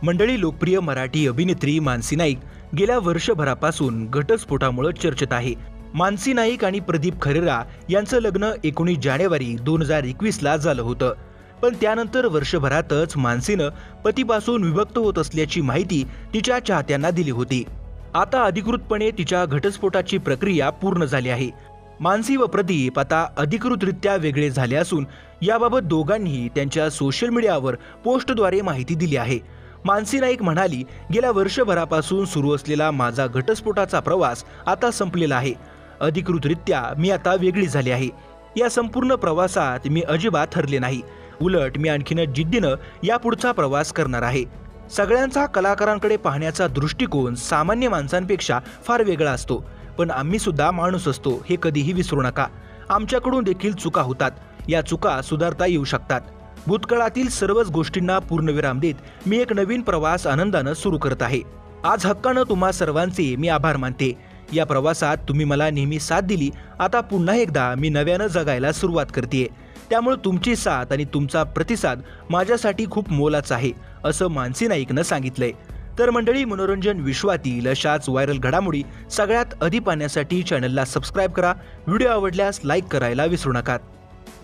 मंडळी, लोकप्रिय मराठी अभिनेत्री मानसी नाईक गेल्या वर्षभरापासून घटस्फोटामुळे चर्चेत आहे। मानसी नाईक आणि प्रदीप खरेरा यांचं लग्न 19 जानेवारी 2021 ला झालं होतं। पण त्यानंतर वर्षभरातच मानसीनं पतीपासून विभक्त होत असल्याची माहिती तिच्या चाहत्यांना दिली होती। आता अधिकृतपणे तिच्या घटस्फोटाची प्रक्रिया पूर्ण झाली आहे। मानसी व प्रदीप आता अधिकृतरित्या वेगळे झाले असून याबाबत दोघांनीही त्यांच्या सोशल मीडियावर पोस्टद्वारे माहिती दिली आहे। मानसी नाईक म्हणाली, गेल्या वर्षभरापासून सुरू असलेला माझा घटस्फोटाचा प्रवास आता संपलेला आहे। अधिकृतरित्या मी आता वेगळी झाली आहे। या संपूर्ण प्रवासात मी अजिबात हरले नाही, उलट मी आणखीनच जिद्दीनं यापुढचा प्रवास करणार आहे। सगळ्यांचा कलाकारांकडे पाहण्याचा दृष्टिकोन सामान्य माणसांपेक्षा फार वेगळा असतो, पण आम्ही सुद्धा माणूस असतो हे कधीही विसरू नका। आमच्याकडून देखील चुका होतात, या चुका सुधारता येऊ शकतात। भूतकाळातील सर्वच गोष्टींना पूर्णविराम देत मी एक नवीन प्रवास आनंदानं सुरू करत आहे। आज हक्कानं तुम्हा सर्वांचे मी आभार मानते। या प्रवासात तुम्ही मला नेहमी साथ दिली, आता पुन्हा एकदा मी नव्यानं जगायला सुरुवात करतेय। त्यामुळे तुमची साथ आणि तुमचा प्रतिसाद माझ्यासाठी खूप मोलाचा आहे, असं मानसी नाईकनं सांगितलंय। तर मंडळी, मनोरंजन विश्वातील अशाच व्हायरल घडामोडी सगळ्यात आधी पाहण्यासाठी चॅनलला सबस्क्राईब करा। व्हिडिओ आवडल्यास लाईक करायला विसरू नका।